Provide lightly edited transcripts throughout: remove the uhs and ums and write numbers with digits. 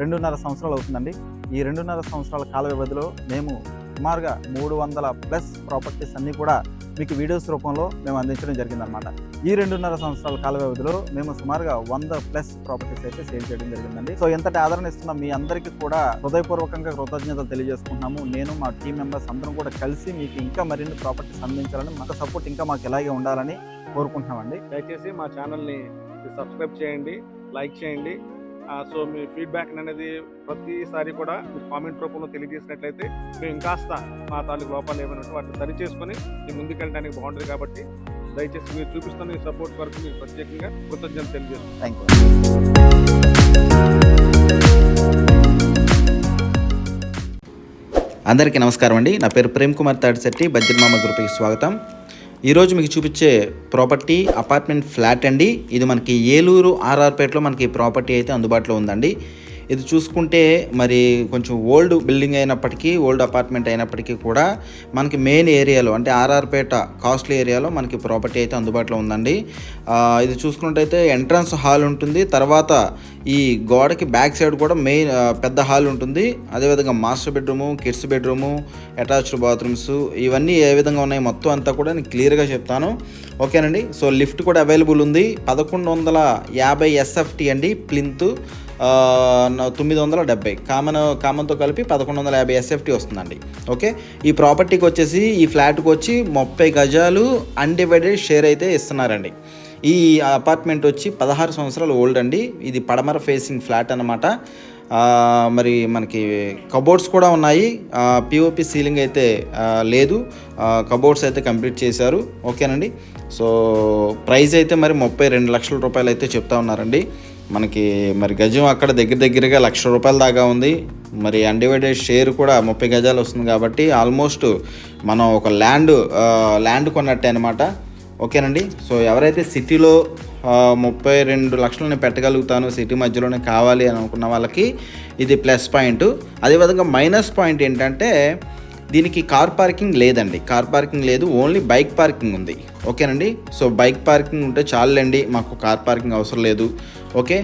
2.5 సంవత్సరాలు అవుతుందండి. ఈ 2.5 సంవత్సరాల కాల వ్యవధిలో మేము సుమారుగా 300+ ప్రాపర్టీస్ అన్నీ కూడా మీకు వీడియోస్ రూపంలో మేము అందించడం జరిగిందనమాట. ఈ 2.5 సంవత్సరాల కాల వ్యవధిలో మేము సుమారుగా 100+ ప్రాపర్టీస్ అయితే సేల్ చేయడం జరిగిందండి. సో ఎంతటి ఆదరణ ఇస్తున్న మీ అందరికీ కూడా హృదయపూర్వకంగా కృతజ్ఞతలు తెలియజేసుకుంటున్నాము. నేను మా టీం మెంబర్స్ అందరం కూడా కలిసి మీకు ఇంకా మరిన్ని ప్రాపర్టీస్ అందించాలని, మాకు సపోర్ట్ ఇంకా మాకు ఇలాగే ఉండాలని కోరుకుంటున్నామండి. దయచేసి మా ఛానల్ని సబ్స్క్రైబ్ చేయండి, లైక్ చేయండి. సో మీ ఫీడ్బ్యాక్ అనేది ప్రతిసారి కూడా మీరు కామెంట్ రూపంలో తెలియజేసినట్లయితే మేము ఇంకాస్త మా తాలూకు లోపాలు ఏమైనా ఉంటే వాటిని సరి చేసుకొని మేము ముందుకెళ్ళడానికి బాగుంటుంది. కాబట్టి దయచేసి మీరు చూపిస్తున్న ఈ సపోర్ట్ వరకు మీకు ప్రత్యేకంగా కృతజ్ఞతలు తెలియజేస్తాం. Thank you. అందరికీ నమస్కారం అండి. నా పేరు ప్రేమ్ కుమార్ తాడిశెట్టి, బడ్జెట్ మామ గ్రూప్కి స్వాగతం. ఈరోజు మీకు చూపించే ప్రాపర్టీ అపార్ట్మెంట్ ఫ్లాట్ అండి. ఇది మనకి ఏలూరు ఆర్ఆర్పేటలో మనకి ప్రాపర్టీ అయితే అందుబాటులో ఉందండి. ఇది చూసుకుంటే మరి కొంచెం ఓల్డ్ బిల్డింగ్ అయినప్పటికీ, ఓల్డ్ అపార్ట్మెంట్ అయినప్పటికీ కూడా మనకి మెయిన్ ఏరియాలో అంటే ఆర్ఆర్పేట కాస్ట్లీ ఏరియాలో మనకి ప్రాపర్టీ అయితే అందుబాటులో ఉందండి. ఇది చూసుకున్నట్టయితే ఎంట్రన్స్ హాల్ ఉంటుంది. తర్వాత ఈ గోడకి బ్యాక్ సైడ్ కూడా మెయిన్ పెద్ద హాల్ ఉంటుంది. అదేవిధంగా master bedroom, kids bedroom, attached bathrooms ఇవన్నీ ఏ విధంగా ఉన్నాయి మొత్తం అంతా కూడా నేను క్లియర్గా చెప్తాను. ఓకేనండి. సో లిఫ్ట్ కూడా అవైలబుల్ ఉంది. 1150 SFT అండి. ప్లింత్ 970 కామన్తో కలిపి 1150 SFT వస్తుందండి. ఓకే. ఈ ప్రాపర్టీకి వచ్చేసి ఈ ఫ్లాట్కి వచ్చి 30 గజాలు అన్డివైడెడ్ షేర్ అయితే ఇస్తున్నారండి. ఈ అపార్ట్మెంట్ వచ్చి 16 సంవత్సరాలు ఓల్డ్ అండి. ఇది పడమర ఫేసింగ్ ఫ్లాట్ అన్నమాట. మరి మనకి కబోర్డ్స్ కూడా ఉన్నాయి. పిఓపి సీలింగ్ అయితే లేదు. కబోర్డ్స్ అయితే కంప్లీట్ చేశారు. ఓకేనండి. సో ప్రైస్ అయితే మరి 32 లక్షల రూపాయలు అయితే చెప్తా ఉన్నారండి. మనకి మరి గజం అక్కడ దగ్గరగా ₹1,00,000 దాకా ఉంది. మరి అన్డివైడెడ్ షేర్ కూడా 30 గజాలు వస్తుంది కాబట్టి ఆల్మోస్ట్ మనం ఒక ల్యాండ్ కొన్నట్టే అనమాట. ఓకేనండి. సో ఎవరైతే సిటీలో 32 లక్షలని పెట్టగలుగుతాను, సిటీ మధ్యలోనే కావాలి అని అనుకున్న వాళ్ళకి ఇది ప్లస్ పాయింట్. అదేవిధంగా మైనస్ పాయింట్ ఏంటంటే దీనికి కార్ పార్కింగ్ లేదండి. కార్ పార్కింగ్ లేదు, ఓన్లీ బైక్ పార్కింగ్ ఉంది. ఓకేనండి. సో బైక్ పార్కింగ్ ఉంటే చాలండి, మాకు కార్ పార్కింగ్ అవసరం లేదు. ఓకే.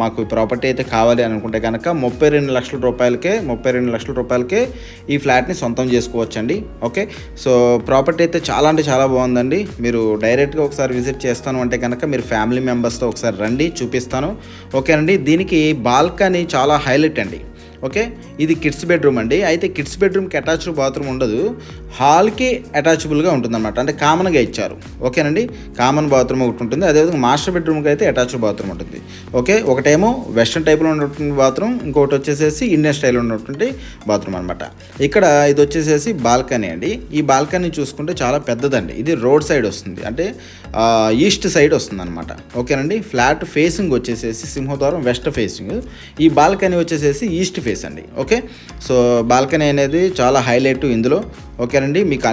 మాకు ప్రాపర్టీ అయితే కావాలి అని అనుకుంటే కనుక 32 లక్షల రూపాయలకే ఈ ఫ్లాట్ని సొంతం చేసుకోవచ్చండి. ఓకే. సో ప్రాపర్టీ అయితే చాలా అంటే చాలా బాగుందండి. మీరు డైరెక్ట్గా ఒకసారి విజిట్ చేస్తాను అంటే కనుక మీరు ఫ్యామిలీ మెంబర్స్తో ఒకసారి రండి, చూపిస్తాను. ఓకేనండి. దీనికి బాల్కనీ చాలా హైలైట్ అండి. ఓకే. ఇది కిడ్స్ బెడ్రూమ్ అండి. అయితే కిడ్స్ బెడ్రూమ్కి అటాచ్డ్ బాత్రూమ్ ఉండదు, హాల్కి అటాచబుల్గా ఉంటుందన్నమాట. అంటే కామన్గా ఇచ్చారు. ఓకేనండి. కామన్ బాత్రూమ్ ఒకటి ఉంటుంది. అదేవిధంగా మాస్టర్ బెడ్రూమ్కి అయితే అటాచ్డ్ బాత్రూమ్ ఉంటుంది. ఓకే. ఒకటేమో వెస్ట్రన్ టైప్లో ఉన్నటువంటి బాత్రూమ్, ఇంకొకటి వచ్చేసేసి ఇండియన్ స్టైల్లో ఉన్నటువంటి బాత్రూమ్ అనమాట. ఇక్కడ ఇది వచ్చేసేసి బాల్కనీ అండి. ఈ బాల్కనీ చూసుకుంటే చాలా పెద్దదండి. ఇది రోడ్ సైడ్ వస్తుంది, అంటే ఈస్ట్ సైడ్ వస్తుంది అనమాట. ఓకేనండి. ఫ్లాట్ ఫేసింగ్ వచ్చేసేసి సింహద్వారం వెస్ట్ ఫేసింగ్, ఈ బాల్కనీ వచ్చేసేసి ఈస్ట్ ఫేస్ అండి. ఓకే. సో బాల్కనీ అనేది చాలా హైలైట్ ఇందులో. ఓకేనండి. మీకు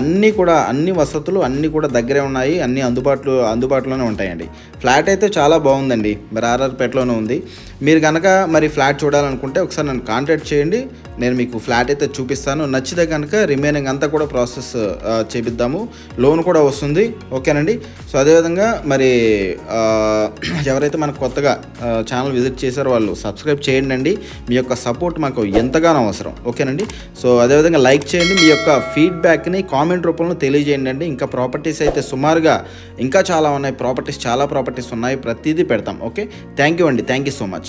అన్ని వసతులు అన్నీ కూడా దగ్గరే ఉన్నాయి, అన్నీ అందుబాటులోనే ఉంటాయండి. ఫ్లాట్ అయితే చాలా బాగుందండి. మరి ఆర్ఆర్పేటలోనే ఉంది. మీరు కనుక మరి ఫ్లాట్ చూడాలనుకుంటే ఒకసారి నన్ను కాంటాక్ట్ చేయండి, నేను మీకు ఫ్లాట్ అయితే చూపిస్తాను. నచ్చితే కనుక రిమైనింగ్ అంతా కూడా ప్రాసెస్ చేపిద్దాము, లోన్ కూడా వస్తుంది. ఓకేనండి. సో అదేవిధంగా మరి ఎవరైతే మనకు కొత్తగా ఛానల్ విజిట్ చేశారో వాళ్ళు సబ్స్క్రైబ్ చేయండి అండి. మీ యొక్క సపోర్ట్ మాకు ఎంతగానో అవసరం. ఓకేనండి. సో అదేవిధంగా లైక్ చేయండి. మీ యొక్క ఫీడ్బ్యాక్ని కామెంట్ రూపంలో తెలియజేయండి అండి. ఇంకా ప్రాపర్టీస్ అయితే సుమారుగా ఇంకా చాలా ఉన్నాయి. చాలా ప్రాపర్టీస్ ఉన్నాయి, ప్రతిదీ పెడతాం. ఓకే. థ్యాంక్ యూ అండి. Thank you so much.